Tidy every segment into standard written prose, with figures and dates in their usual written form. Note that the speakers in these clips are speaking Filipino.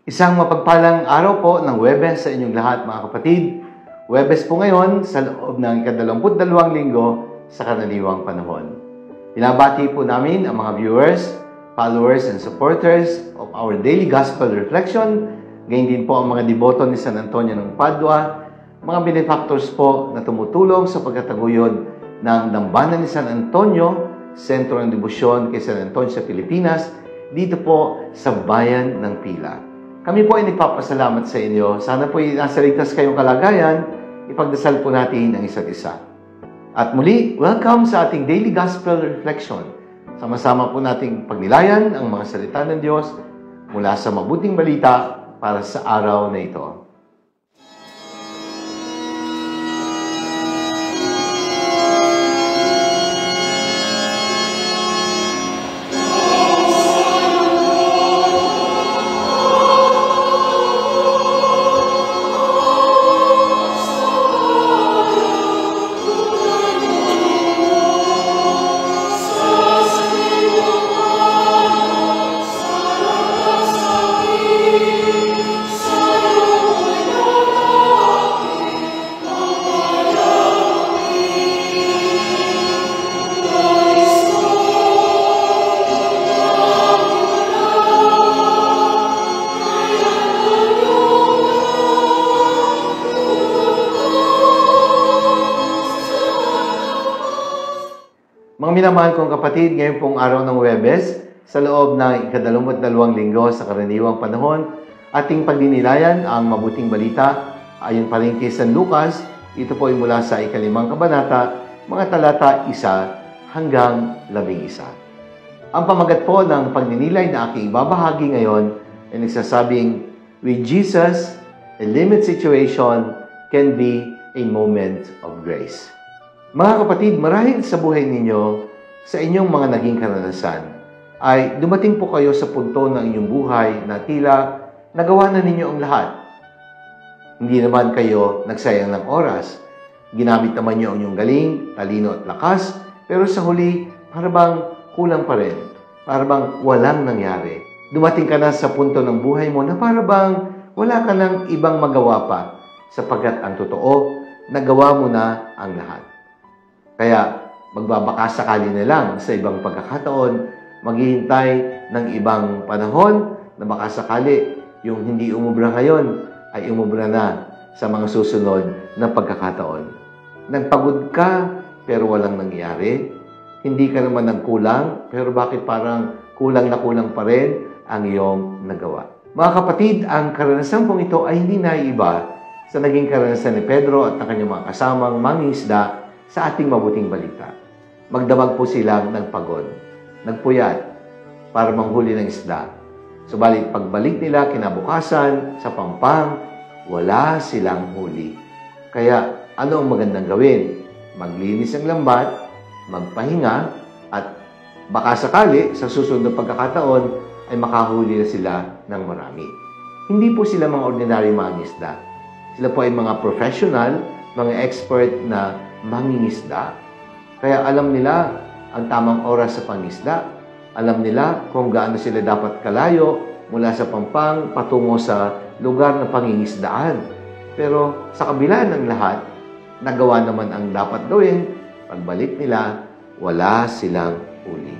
Isang mapagpalang araw po ng Huwebes sa inyong lahat mga kapatid. Huwebes po ngayon sa loob ng 22 linggo sa karaniwang panahon. Pinabati po namin ang mga viewers, followers, and supporters of our daily gospel reflection. Gayon din po ang mga deboto ni San Antonio ng Padua, mga benefactors po na tumutulong sa pagkataguyod ng Dambana ni San Antonio, sentro ng debosyon kay San Antonio sa Pilipinas, dito po sa bayan ng Pila. Kami po ay nagpapasalamat sa inyo. Sana po ay nasa ligtas kayong kalagayan, ipagdasal po natin ang isa't isa. At muli, welcome sa ating daily gospel reflection. Sama-sama po nating pagnilayan ang mga salita ng Diyos mula sa mabuting balita para sa araw na ito. Mga minamahal kong kapatid, ngayon pong araw ng Huwebes, sa loob ng 22 linggo sa karaniwang panahon, ating pagdinilayan ang mabuting balita ayon pa rin kay San Lucas. Ito po ay mula sa 5 kabanata, mga talata 1 hanggang 11. Ang pamagat po ng pagdinilay na aking ibabahagi ngayon ay nagsasabing, with Jesus, a limit situation can be a moment of grace. Mga kapatid, marahil sa buhay ninyo, sa inyong mga naging karanasan, ay dumating po kayo sa punto ng inyong buhay na tila nagawa na ninyo ang lahat. Hindi naman kayo nagsayang ng oras. Ginamit naman nyo ang inyong galing, talino at lakas, pero sa huli, parang kulang pa rin. Parang walang nangyari. Dumating ka na sa punto ng buhay mo na parang wala ka nang ibang magawa pa, sapagkat ang totoo, nagawa mo na ang lahat. Kaya magbabakasakali na lang sa ibang pagkakataon, maghihintay ng ibang panahon na makasakali yung hindi umubra ngayon ay umubra na sa mga susunod na pagkakataon. Nagpagod ka pero walang nangyari. Hindi ka naman nagkulang pero bakit parang kulang na kulang pa rin ang iyong nagawa. Mga kapatid, ang karanasan pong ito ay hindi naiiba sa naging karanasan ni Pedro at ng kanyang mga kasamang mangingisda sa ating mabuting balita. Magdamag po silang nagpagod, nagpuyat para manghuli ng isda. Subalit pagbalik nila kinabukasan sa pampang, wala silang huli. Kaya ano ang magandang gawin? Maglinis ng lambat, magpahinga, at baka sakali sa susunod na pagkakataon ay makahuli na sila ng marami. Hindi po sila mga ordinary mangingisda. Sila po ay mga professional, mga expert na mangingisda. Kaya alam nila ang tamang oras sa pangisda. Alam nila kung gaano sila dapat kalayo mula sa pampang patungo sa lugar na pangingisdaan. Pero sa kabila ng lahat, nagawa naman ang dapat gawin. Pagbalik nila, wala silang huli.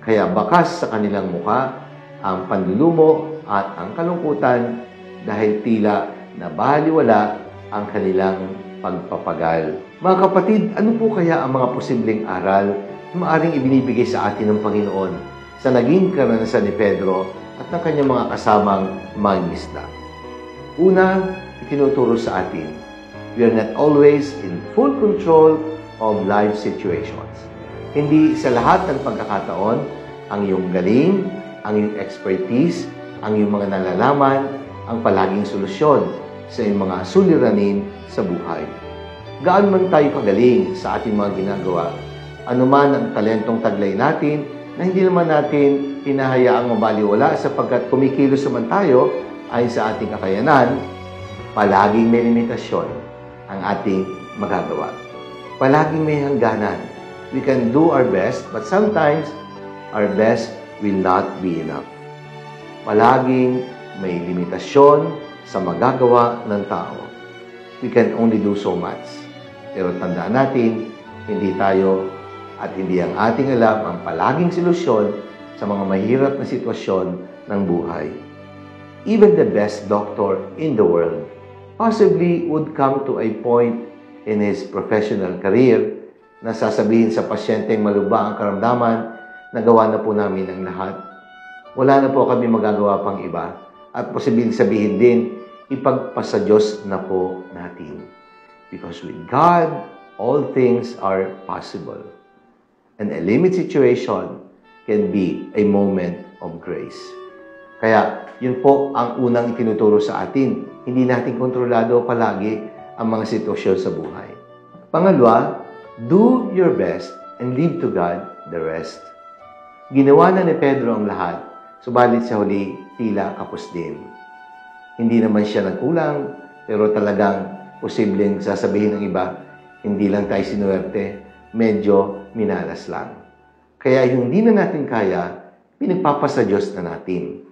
Kaya bakas sa kanilang muka ang panlulumo at ang kalungkutan dahil tila nabaliwala ang kanilang pagpapagal. Mga kapatid, ano po kaya ang mga posibleng aral na maaring ibinibigay sa atin ng Panginoon sa naging karanasan ni Pedro at ng kanyang mga kasamang mangingisda? Una, itinuturo sa atin, we are not always in full control of life situations. Hindi sa lahat ng pagkakataon, ang iyong galing, ang iyong expertise, ang iyong mga nalalaman, ang palaging solusyon sa iyong mga suliranin sa buhay. Gaano man tayo kagaling sa ating mga ginagawa, anuman ang talentong taglay natin na hindi naman natin hinahayaang mabaliwala sapagkat kumikilos naman tayo ayon sa ating kakayanan, palaging may limitasyon ang ating magagawa. Palaging may hangganan. We can do our best, but sometimes our best will not be enough. Palaging may limitasyon sa magagawa ng tao. We can only do so much. Pero tandaan natin, hindi tayo at hindi ang ating alam ang palaging solusyon sa mga mahirap na sitwasyon ng buhay. Even the best doctor in the world possibly would come to a point in his professional career na sasabihin sa pasyenteng malubha ang karamdaman na gawa na po namin ang lahat. Wala na po kami magagawa pang iba at posibleng sabihin din, ipagpasa Diyos na po natin. Because with God, all things are possible. And a limit situation can be a moment of grace. Kaya, yun po ang unang itinuturo sa atin. Hindi natin kontrolado palagi ang mga sitwasyon sa buhay. Pangalawa, do your best and leave to God the rest. Ginawa na ni Pedro ang lahat, subalit sa huli, tila kapos din. Hindi naman siya nagkulang, pero talagang posibleng sasabihin ng iba, hindi lang tayo sinuwerte, medyo minalas lang. Kaya yung hindi na natin kaya, pinagpapasa Diyos na natin.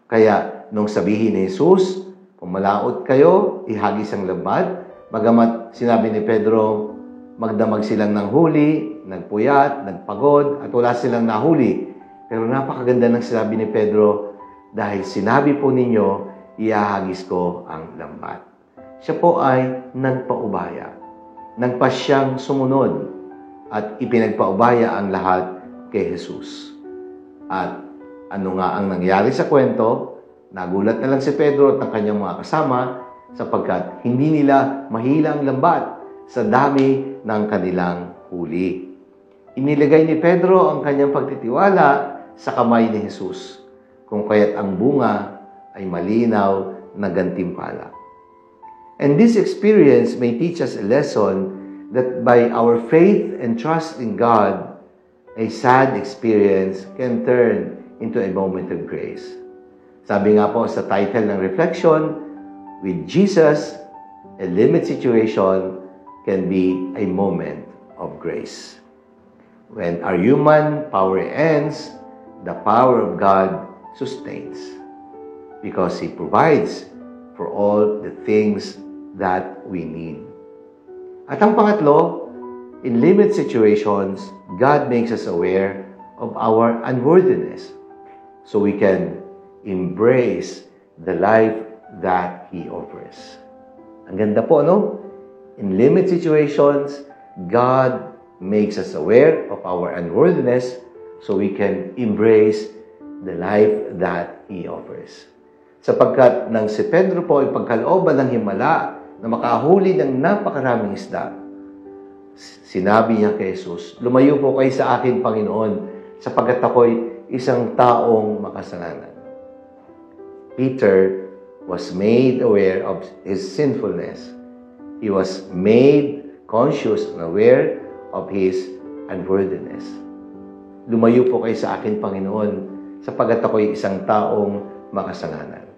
Kaya nung sabihin ni Jesus, kung malaot kayo, ihagis ang lambat, bagamat sinabi ni Pedro, magdamag silang ng huli, nagpuyat, nagpagod, at wala silang nahuli. Pero napakaganda ng sinabi ni Pedro, dahil sinabi po ninyo, ihahagis ko ang lambat. Siya po ay nagpaubaya. Nagpasyang sumunod at ipinagpaubaya ang lahat kay Jesus. At ano nga ang nangyari sa kwento? Nagulat na lang si Pedro at ang kanyang mga kasama sapagkat hindi nila mahila ang lambat sa dami ng kanilang huli. Inilagay ni Pedro ang kanyang pagtitiwala sa kamay ni Jesus, kung kaya't ang bunga ay malinaw na gantimpala. And this experience may teach us a lesson that by our faith and trust in God, a sad experience can turn into a moment of grace. Sabi nga po sa title ng reflection, with Jesus, a limit situation can be a moment of grace. When our human power ends, the power of God sustains because He provides for all the things that we need. At ang pangatlo, in limit situations, God makes us aware of our unworthiness so we can embrace the life that He offers. Ang ganda po, no? In limit situations, God makes us aware of our unworthiness so we can embrace the life that He offers. Sapagkat nang si Pedro po ay pagkalooban ng himala na makahuli ng napakaraming isda, sinabi niya kay Jesus, lumayo po kayo sa akin, Panginoon, sapagkat ako'y isang taong makasalanan. Peter was made aware of his sinfulness. He was made conscious and aware of his unworthiness. Lumayo po kayo sa akin, Panginoon, sapagkat ako'y isang taong makasalanan.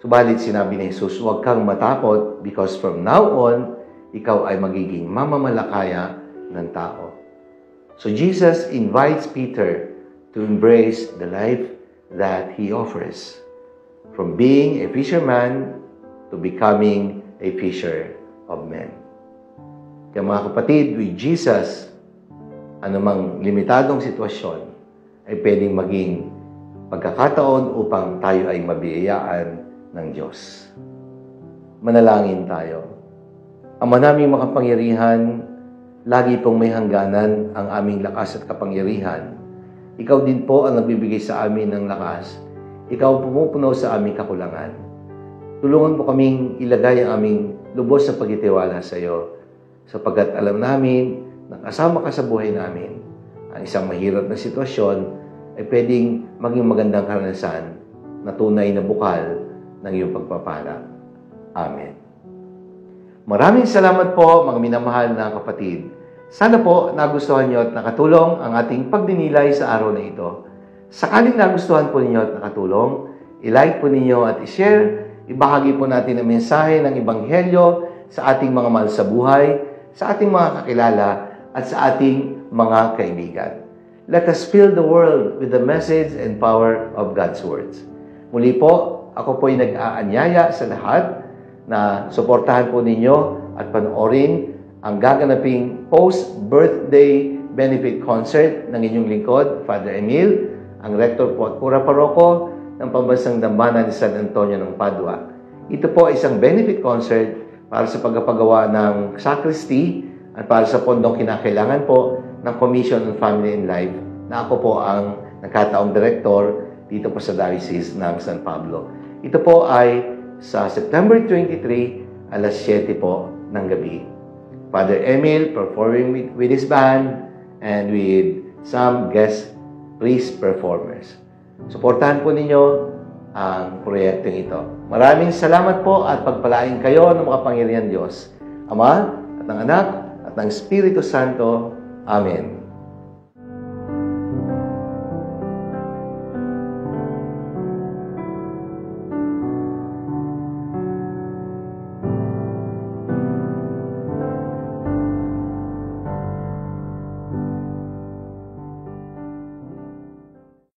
Subalit sinabi ni Jesus, huwag kang matakot because from now on, ikaw ay magiging mamamalakaya ng tao. So Jesus invites Peter to embrace the life that he offers. From being a fisherman to becoming a fisher of men. Kaya mga kapatid, with Jesus, anumang limitadong sitwasyon ay pwedeng maging pagkakataon upang tayo ay mabiyayaan ng Diyos. Manalangin tayo. Ama naming makapangyarihan, lagi pong may hangganan ang aming lakas at kapangyarihan. Ikaw din po ang nagbibigay sa amin ng lakas. Ikaw ang pumupuno sa aming kakulangan. Tulungan po kaming ilagay ang aming lubos sa pagtitiwala sa iyo, sapagkat alam namin na kasama ka sa buhay namin. Ang isang mahirap na sitwasyon ay pwedeng maging magandang karanasan na tunay na bukal ng iyong pagpapala. Amen. Maraming salamat po, mga minamahal na kapatid. Sana po nagustuhan niyo at nakatulong ang ating pagdinilay sa araw na ito. Sakaling nagustuhan po ninyo at nakatulong, i-like po ninyo at i-share, ibahagi po natin ang mensahe ng Ebanghelyo sa ating mga mahal sa buhay, sa ating mga kakilala, at sa ating mga kaibigan. Let us fill the world with the message and power of God's words. Muli po, ako po ay nag-aanyaya sa lahat na suportahan po ninyo at panoorin ang gaganaping post-birthday benefit concert ng inyong lingkod, Father Emil, ang Rector po at Cura Paroko ng Pambansang Dambana ni San Antonio ng Padua. Ito po ay isang benefit concert para sa pagpapagawa ng sacristy at para sa pondong kinakailangan po ng Commission on Family and Life na ako po ang nagkataong director dito po sa Diocese ng San Pablo. Ito po ay sa September 23, alas 7 po ng gabi. Father Emil performing with his band and with some guest priest performers. Suportahan po ninyo ang proyektong ito. Maraming salamat po at pagpalain kayo ng makapangyarihan Diyos, Ama at ng Anak at ng Espiritu Santo. Amen.